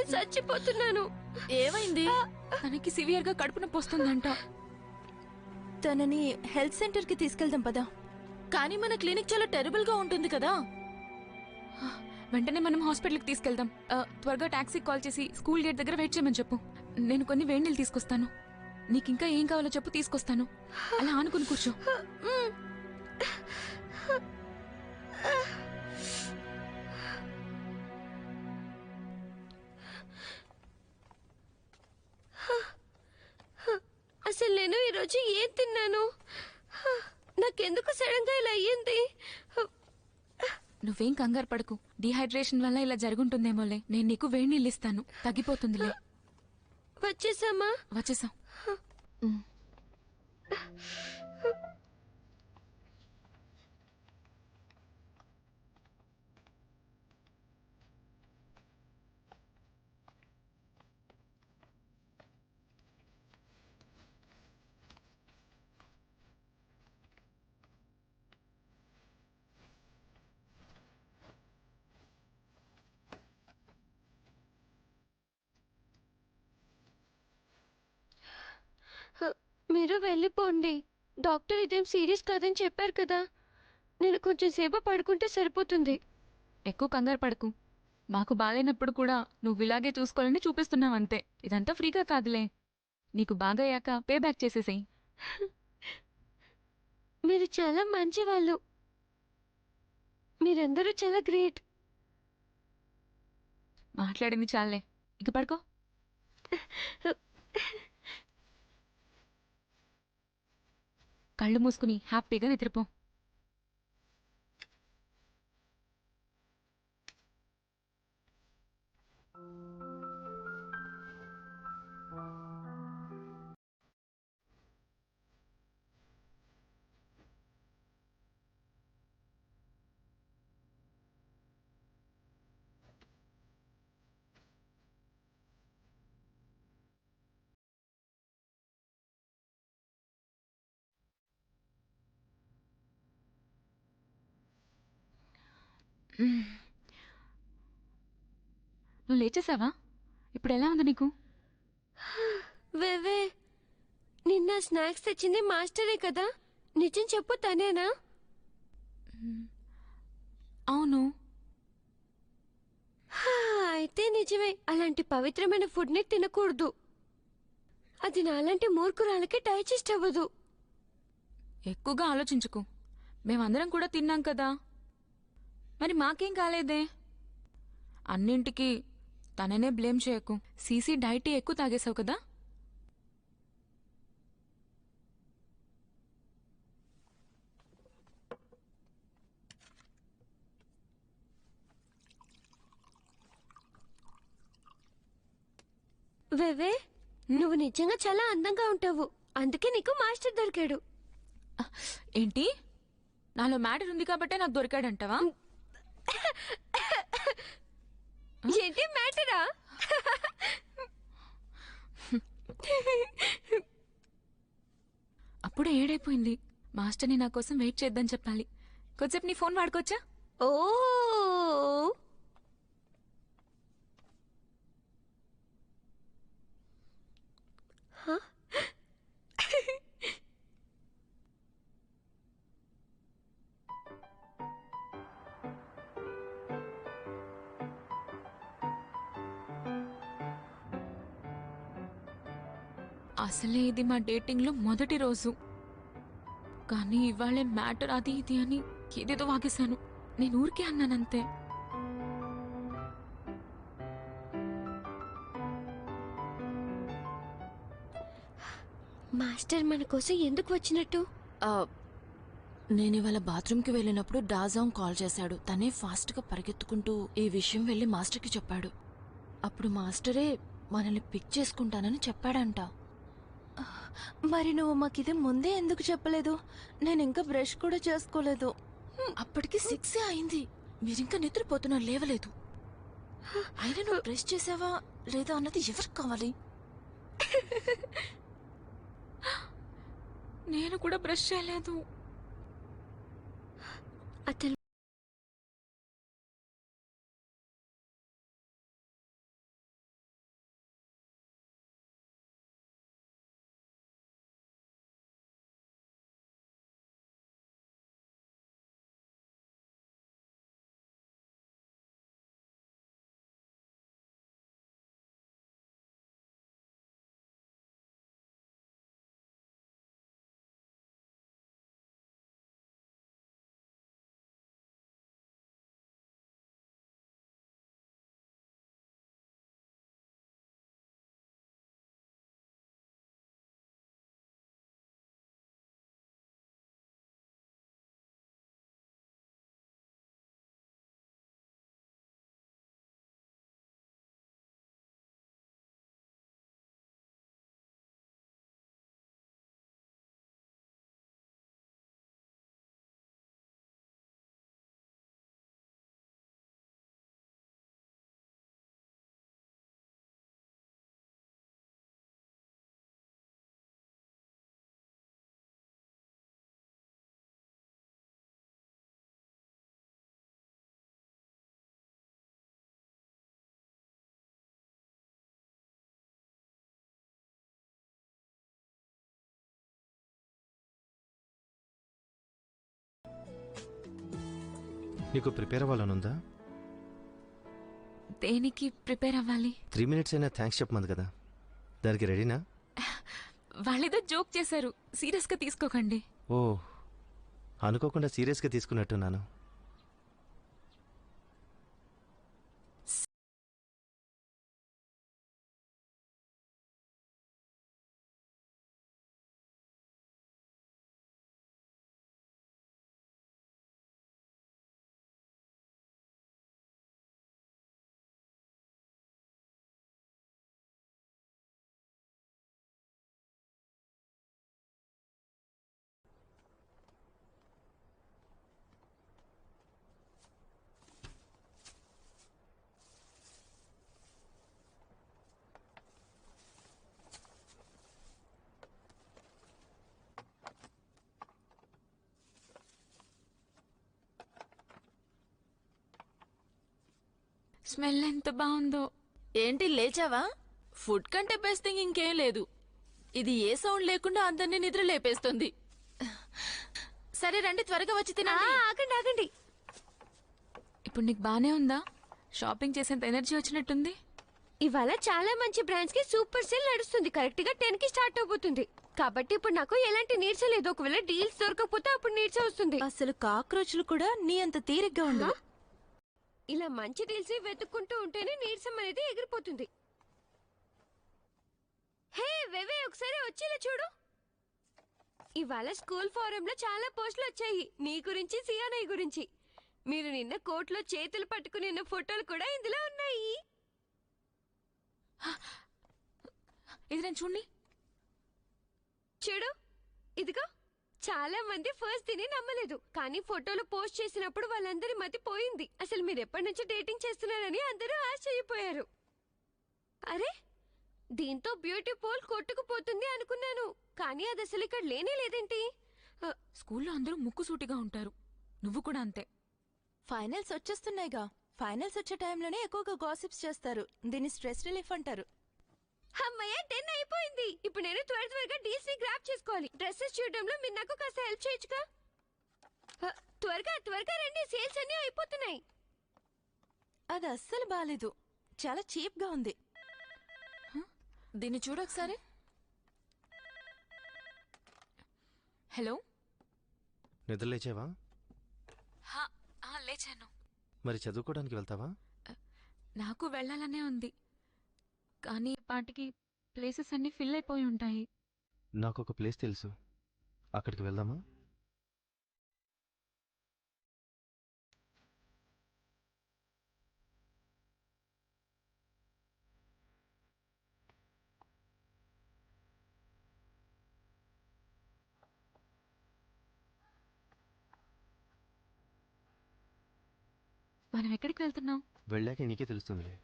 నేను చచ్చిపోతున్నాను. ఏమైంది? తనకి సివియర్ గా కడుపు నొప్పి వస్తుందంట. తనని హెల్త్ సెంటర్ కి తీసుకెళ్దాం పదా. కానీ మన క్లినిక్ చాలా టెరబుల్ గా ఉంటుంది కదా. వెంటనే మనం హాస్పిటల్కి తీసుకెళ్దాం. త్వరగా టాక్సీ కాల్ చేసి స్కూల్ గేట్ దగ్గర వెయిట్ చేయమని చెప్పు. నేను కొన్ని వేడి నీళ్ళు తీసుకొస్తాను. నీకింకా ఏం కావాలో చెప్పు, తీసుకొస్తాను. అలా ఆనుకుని కూర్చో. అసలు నేను ఈరోజు ఏం తిన్నాను? నాకెందుకు సడన్ గా ఇలా అయ్యింది? నువ్వేం కంగారు పడకు. డీహైడ్రేషన్ వల్ల ఇలా జరుగుంటుందేమోలే. నేను నీకు వేడి నీళ్ళు ఇస్తాను, తగ్గిపోతుందిలే. వచ్చేసామా? వచ్చేసాం. మీరు వెళ్ళిపోండి. డాక్టర్ ఇదేం సీరియస్ కాదని చెప్పారు కదా. నేను కొంచెం సేపు పడుకుంటే సరిపోతుంది. ఎక్కువ కంగారు పడకు. మాకు బాగాలేనప్పుడు కూడా నువ్వు ఇలాగే చూసుకోవాలని చూపిస్తున్నావు అంతే. ఇదంతా ఫ్రీగా కాదులే. నీకు బాగయ్యాక పే బ్యాక్ చేసేసేయి. మీరు చాలా మంచి వాళ్ళు. మీరందరూ చాలా గ్రేట్. మాట్లాడింది చాలే, ఇక పడుకో. కళ్ళు మూసుకుని హ్యాపీగా నిద్రపో. నువ్వు లేచేసావా? ఇప్పుడు ఎలా ఉంది నీకు? వేవే, నిన్న స్నాక్స్ తెచ్చింది మాస్టరే కదా? నిజం చెప్పు, తనేనా? అవును. అయితే నిజమే. అలాంటి పవిత్రమైన ఫుడ్ ని తినకూడదు. అది నాలాంటి మూర్ఖురాలకి డైజెస్ట్ అవ్వదు. ఎక్కువగా ఆలోచించుకు. మేమందరం కూడా తిన్నాం కదా, మరి మాకేం కాలేదే. అన్నింటికి తననే బ్లేమ్ చేయకు. సీసీ డైట్ ఎక్కువ తాగేశావు కదా. వేవే, నువ్వు నిజంగా చాలా అందంగా ఉంటావు. అందుకే నీకు మాస్టర్ దొరికాడు. ఏంటి? నాలో మ్యాటర్ ఉంది కాబట్టే నాకు దొరికాడంటావా? ఏంటి మ్యాటరా? అప్పుడే ఏడైపోయింది. మాస్టర్ని నా కోసం వెయిట్ చేద్దని చెప్పాలి. కొద్దిసేపు నీ ఫోన్ వాడుకోవచ్చా? ఓ, అసలే ఇది మా డేటింగ్లో మొదటి రోజు. కానీ ఇవాళే మ్యాటర్ అది ఇది అని ఏదేదో వాగేశాను. నేను ఊరికే అన్నానంతే. మాస్టర్ మన కోసం ఎందుకు వచ్చినట్టు? నేను ఇవాళ బాత్రూమ్కి వెళ్ళినప్పుడు డాజాంగ్ కాల్ చేశాడు. తనే ఫాస్ట్గా పరిగెత్తుకుంటూ ఈ విషయం వెళ్ళి మాస్టర్కి చెప్పాడు. అప్పుడు మాస్టరే మనల్ని పిక్ చేసుకుంటానని చెప్పాడంట. మరి నువ్వు మాకిది ముందే ఎందుకు చెప్పలేదు? నేను ఇంకా బ్రష్ కూడా చేసుకోలేదు. అప్పటికి 6 అయింది. మీరింకా నిద్రపోతున్నారు, లేవలేదు. అయినా నువ్వు బ్రష్ చేసావా లేదా అన్నది ఎవరికి కావాలి? నేను కూడా బ్రష్ చేయలేదు. అతను నీకు ప్రిపేర్ అవ్వాలనుందా? దేనికి ప్రిపేర్ అవ్వాలి? 3 minutes అయినా థ్యాంక్స్ చెప్పమంది కదా, దానికి రెడీనా? వాళ్ళేదో జోక్ చేశారు, సీరియస్గా తీసుకోకండి. ఓ, అనుకోకుండా సీరియస్గా తీసుకున్నట్టున్నాను. స్మెల్ ఎంత బాగుందో. ఏంటి లేచావా? ఫుడ్ కంటే బెస్ట్ థింగ్ ఇంకేం లేదు. ఇది ఏ సౌండ్ లేకుండా అందరినీ నిద్ర లేపేస్తుంది. సరే రండి, త్వరగా వచ్చి తినండి. ఆగండి ఆగండి. ఇప్పుడు నీకు బానే ఉందా? షాపింగ్ చేసేంత ఎనర్జీ వచ్చినట్టుంది. ఇవాళ చాలా మంచి బ్రాండ్స్ కి సూపర్ సేల్ నడుస్తుంది. కరెక్ట్ గా 10 కి స్టార్ట్ అవబోతుంది. కాబట్టి ఇప్పుడు నాకు ఎలాంటి నీరస లేదు. ఒకవేళ డీల్స్ దొరకకపోతే అప్పుడు నీరస వస్తుంది. అసలు కాక్రోచ్లు కూడా నీ అంత తీరిగ్గా ఉండవు. ఇలా మంచి డీల్స్ వెతుక్కుంటూ ఉంటేనే నీరసం అనేది ఎగిరిపోతుంది. హే వెవే, ఒకసారి వచ్చేలా చూడు. ఇవాళ స్కూల్ ఫోరం లో చాలా పోస్టులు వచ్చాయి నీ గురించి, సియానా గురించి. మీరు నిన్న కోర్టులో చేతులు పట్టుకుని ఉన్న ఫోటోలు కూడా ఇందులో ఉన్నాయి. ఇది నేను చూడండి. చూడు, ఇదిగో. చాలా మంది ఫస్ట్ దీన్ని నమ్మలేదు, కానీ ఫోటోలు పోస్ట్ చేసినప్పుడు వాళ్ళందరి మతి పోయింది. అసలు మీరు ఎప్పటి నుంచి డేటింగ్ చేస్తున్నారని అందరూ ఆశ్చర్యపోయారు. అరే, దీంతో బ్యూటీ పోల్ కొట్టుకుపోతుంది అనుకున్నాను, కానీ అది అసలు ఇక్కడ లేనే లేదేంటి? స్కూల్లో అందరూ ముక్కుసూటిగా ఉంటారు, నువ్వు కూడా అంతే. ఫైనల్స్ వచ్చేస్తున్నాయిగా. ఫైనల్స్ వచ్చే టైంలోనే ఎక్కువగా గాసిప్స్ చేస్తారు. దీన్ని స్ట్రెస్ రిలీఫ్ అంటారు. అమ్మయ్య, 10 అయిపోయింది. ఇప్పుడు నేను త్వరగా డీల్స్ ని గ్రాప్ చేసుకోవాలి. డ్రెస్సెస్ చూడడంలో మీరు నాకు కాస్త హెల్ప్ చేయొచ్చుగా? త్వరగా రండి, సేల్స్ అన్నీ అయిపోతున్నాయి. అది అస్సలు బాలేదు, చాలా చీప్ గా ఉంది. దీన్ని చూడొకసారి. హలో, నిద్ర లేచావా? లేచాను. మరి చదువుకోవడానికి వెళ్తావా? నాకు వెళ్ళాలనే ఉంది, కానీ పాటికి ప్లేసెస్ అన్ని ఫిల్ అయిపోయి ఉంటాయి. నాకు ఒక ప్లేస్ తెలుసు, అక్కడికి వెళ్దామా? మనం ఎక్కడికి వెళ్తున్నాం? వెళ్ళాక నీకే తెలుస్తుందిలే.